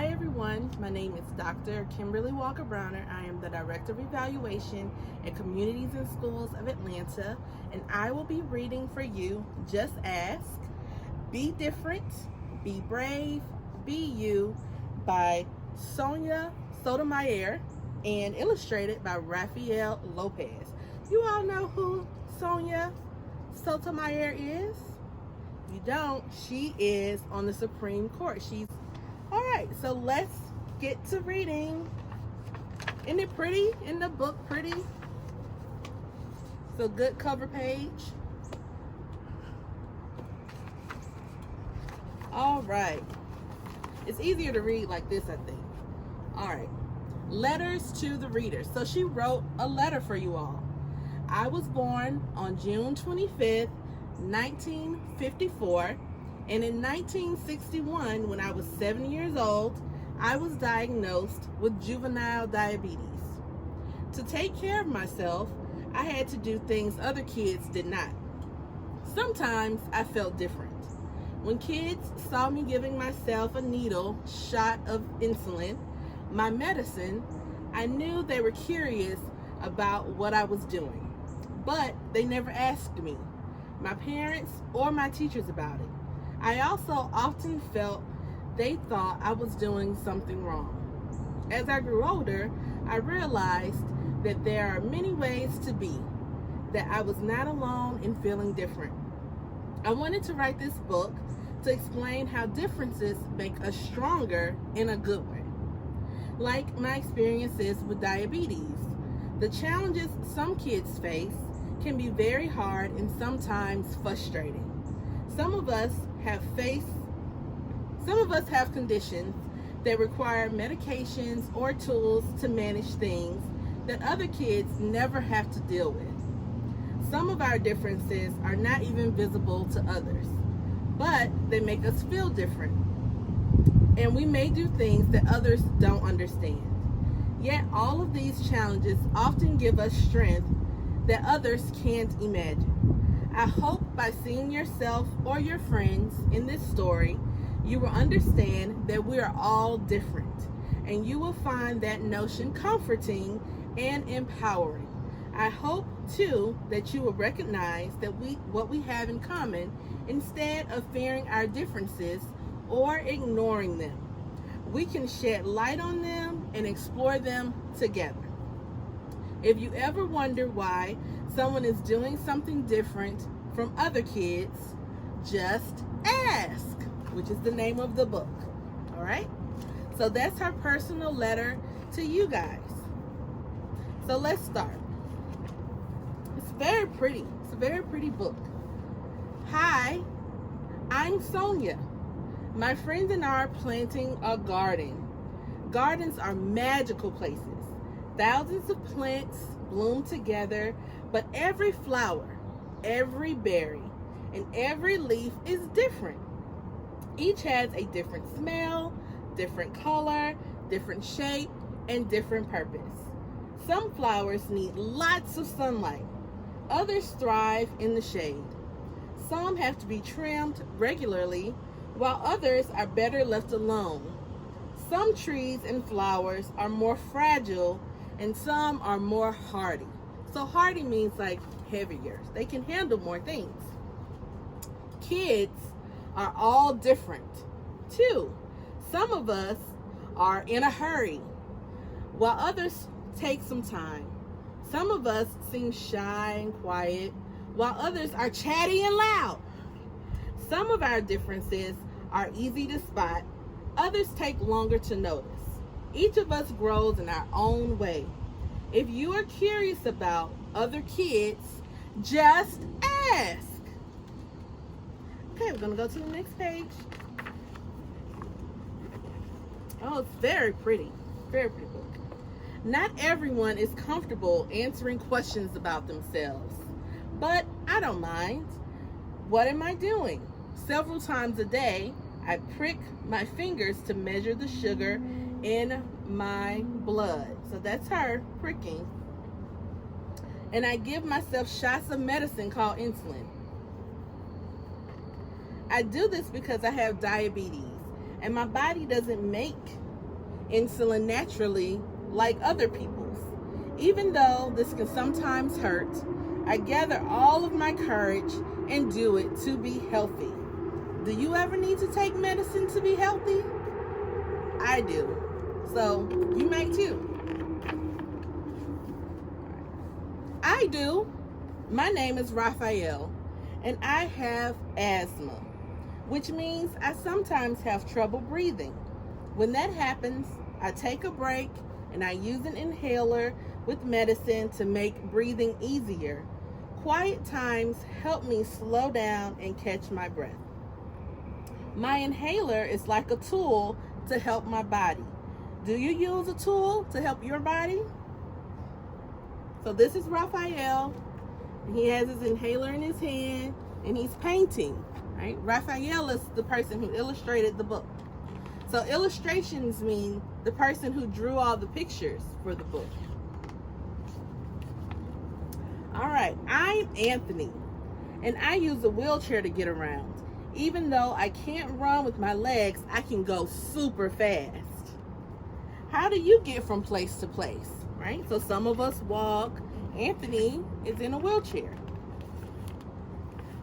Hi everyone, my name is Dr. Kimberly Walker-Browner. I am the Director of Evaluation at Communities and Schools of Atlanta, and I will be reading for you Just Ask, Be Different, Be Brave, Be You by Sonia Sotomayor and illustrated by Rafael Lopez. You all know who Sonia Sotomayor is? You don't, she is on the Supreme Court. All right, so let's get to reading. Isn't it pretty? Isn't the book pretty? It's a good cover page. All right. It's easier to read like this, I think. All right. Letters to the readers. So she wrote a letter for you all. I was born on June 25th, 1954. And in 1961, when I was 7 years old, I was diagnosed with juvenile diabetes. To take care of myself, I had to do things other kids did not. Sometimes I felt different. When kids saw me giving myself a needle shot of insulin, my medicine, I knew they were curious about what I was doing, but they never asked me, my parents, or my teachers about it. I also often felt they thought I was doing something wrong. As I grew older, I realized that there are many ways to be, that I was not alone in feeling different. I wanted to write this book to explain how differences make us stronger in a good way. Like my experiences with diabetes, the challenges some kids face can be very hard and sometimes frustrating. Some of us have conditions that require medications or tools to manage things that other kids never have to deal with. Some of our differences are not even visible to others, but they make us feel different. And we may do things that others don't understand. Yet all of these challenges often give us strength that others can't imagine. I hope by seeing yourself or your friends in this story, you will understand that we are all different, and you will find that notion comforting and empowering. I hope, too, that you will recognize that what we have in common instead of fearing our differences or ignoring them. We can shed light on them and explore them together. If you ever wonder why someone is doing something different from other kids, just ask, which is the name of the book. All right? So that's her personal letter to you guys. So let's start. It's very pretty. It's a very pretty book. Hi, I'm Sonia. My friends and I are planting a garden. Gardens are magical places. Thousands of plants bloom together, but every flower, every berry, and every leaf is different. Each has a different smell, different color, different shape, and different purpose. Some flowers need lots of sunlight. Others thrive in the shade. Some have to be trimmed regularly, while others are better left alone. Some trees and flowers are more fragile, and some are more hardy. So hardy means like heavier. They can handle more things. Kids are all different too. Some of us are in a hurry, while others take some time. Some of us seem shy and quiet, while others are chatty and loud. Some of our differences are easy to spot, others take longer to notice. Each of us grows in our own way. If you are curious about other kids, just ask. Okay, we're going to go to the next page. Oh, it's very pretty. Very pretty book. Not everyone is comfortable answering questions about themselves, but I don't mind. What am I doing? Several times a day, I prick my fingers to measure the sugar in my blood. So that's her pricking. And I give myself shots of medicine called insulin. I do this because I have diabetes and my body doesn't make insulin naturally like other people's. Even though this can sometimes hurt, I gather all of my courage and do it to be healthy. Do you ever need to take medicine to be healthy? I do. So you might too. I do. My name is Raphael, and I have asthma, which means I sometimes have trouble breathing. When that happens, I take a break and I use an inhaler with medicine to make breathing easier. Quiet times help me slow down and catch my breath. My inhaler is like a tool to help my body. Do you use a tool to help your body? So this is Raphael. He has his inhaler in his hand and he's painting, right? Raphael is the person who illustrated the book. So illustrations mean the person who drew all the pictures for the book. All right, I'm Anthony, and I use a wheelchair to get around. Even though I can't run with my legs, I can go super fast. How do you get from place to place, right? So some of us walk. Anthony is in a wheelchair.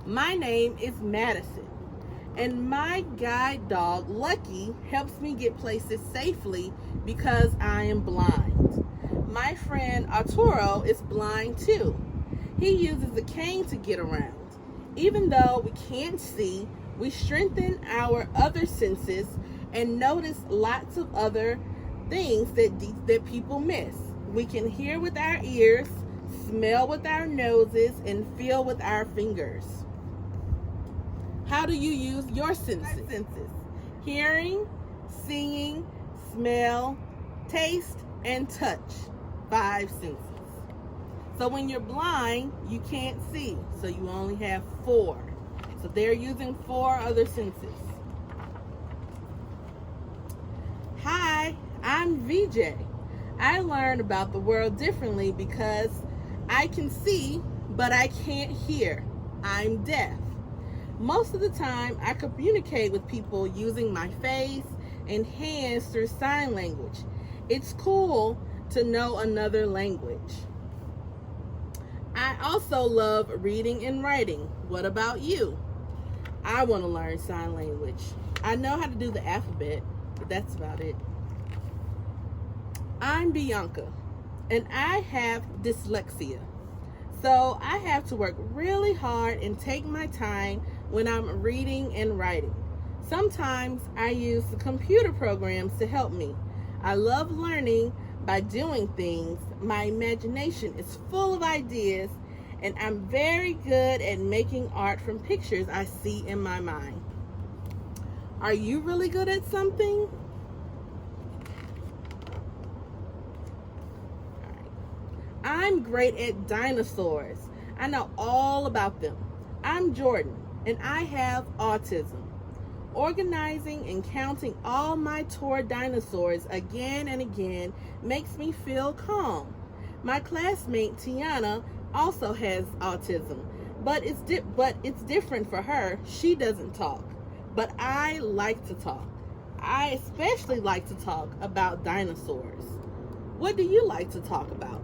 My name is Madison, and my guide dog, Lucky, helps me get places safely because I am blind. My friend Arturo is blind too. He uses a cane to get around. Even though we can't see, we strengthen our other senses and notice lots of other things that people miss. We can hear with our ears, smell with our noses, and feel with our fingers. How do you use your senses? Hearing, seeing, smell, taste, and touch. 5 senses. So when you're blind, you can't see, so you only have 4. So they're using 4 other senses. Hi, I'm VJ. I learn about the world differently because I can see, but I can't hear. I'm deaf. Most of the time, I communicate with people using my face and hands through sign language. It's cool to know another language. I also love reading and writing. What about you? I want to learn sign language. I know how to do the alphabet, but that's about it. I'm Bianca, and I have dyslexia. So I have to work really hard and take my time when I'm reading and writing. Sometimes I use the computer programs to help me. I love learning by doing things. My imagination is full of ideas, and I'm very good at making art from pictures I see in my mind. Are you really good at something? I'm great at dinosaurs. I know all about them. I'm Jordan, and I have autism. Organizing and counting all my toy dinosaurs again and again makes me feel calm. My classmate Tiana also has autism, but it's different for her. She doesn't talk, but I like to talk. I especially like to talk about dinosaurs. What do you like to talk about?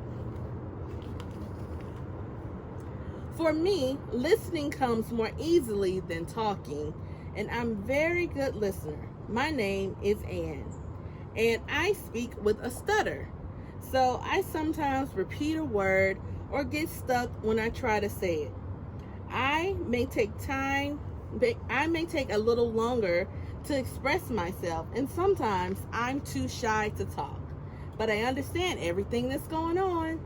For me, listening comes more easily than talking, and I'm a very good listener. My name is Ann, and I speak with a stutter. So I sometimes repeat a word or get stuck when I try to say it. I may take a little longer to express myself, and sometimes I'm too shy to talk. But I understand everything that's going on.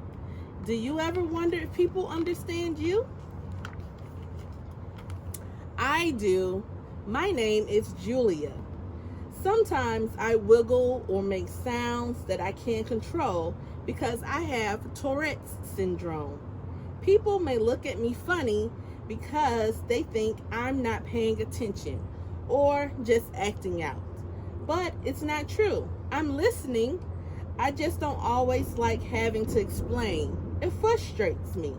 Do you ever wonder if people understand you? I do. My name is Julia. Sometimes I wiggle or make sounds that I can't control because I have Tourette's syndrome. People may look at me funny because they think I'm not paying attention or just acting out. But it's not true. I'm listening. I just don't always like having to explain. It frustrates me,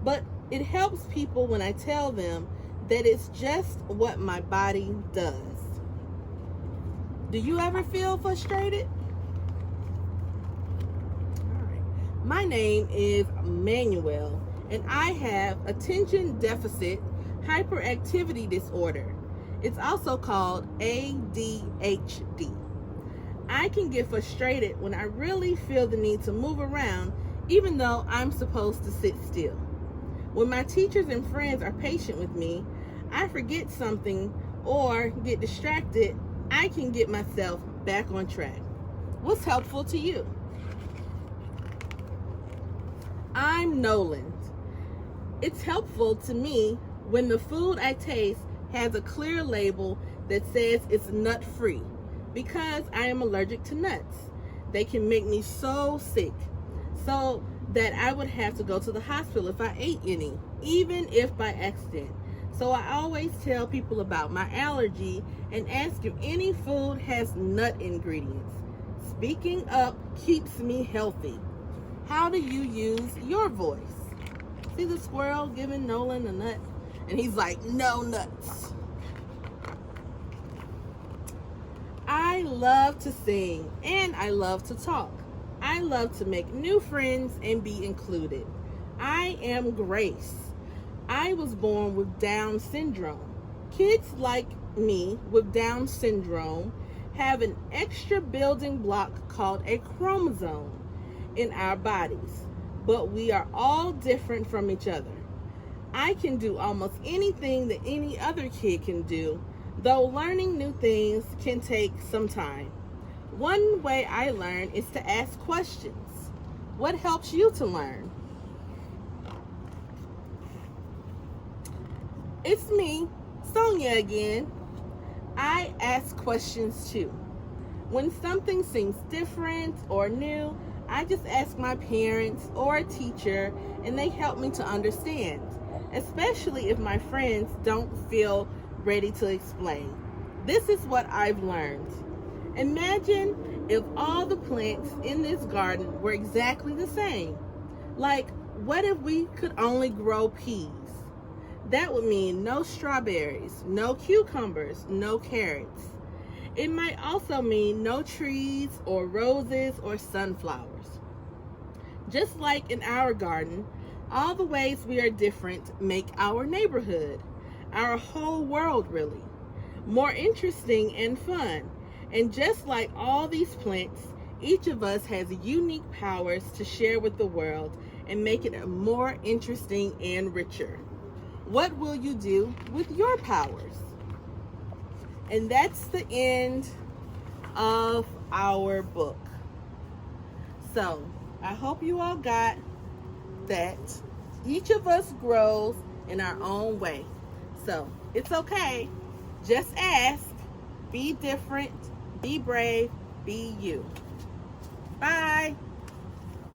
but it helps people when I tell them that it's just what my body does. Do you ever feel frustrated? My name is Manuel, and I have attention deficit hyperactivity disorder. It's also called ADHD. I can get frustrated when I really feel the need to move around, even though I'm supposed to sit still. When my teachers and friends are patient with me, I forget something or get distracted, I can get myself back on track. What's helpful to you? I'm Nolan. It's helpful to me when the food I taste has a clear label that says it's nut-free because I am allergic to nuts. They can make me so sick, so that I would have to go to the hospital if I ate any, even if by accident. So I always tell people about my allergy and ask if any food has nut ingredients. Speaking up keeps me healthy. How do you use your voice? See the squirrel giving Nolan a nut? And he's like, no nuts. I love to sing and I love to talk. I love to make new friends and be included. I am Grace. I was born with Down syndrome. Kids like me with Down syndrome have an extra building block called a chromosome in our bodies, but we are all different from each other. I can do almost anything that any other kid can do, though learning new things can take some time. One way I learn is to ask questions. What helps you to learn? It's me, Sonia again. I ask questions too. When something seems different or new, I just ask my parents or a teacher and they help me to understand, especially if my friends don't feel ready to explain. This is what I've learned. Imagine if all the plants in this garden were exactly the same. Like, what if we could only grow peas? That would mean no strawberries, no cucumbers, no carrots. It might also mean no trees or roses or sunflowers. Just like in our garden, all the ways we are different make our neighborhood, our whole world really, more interesting and fun. And just like all these plants, each of us has unique powers to share with the world and make it more interesting and richer. What will you do with your powers? And that's the end of our book. So I hope you all got that each of us grows in our own way. So it's okay. Just ask. Be different. Be brave. Be you. Bye.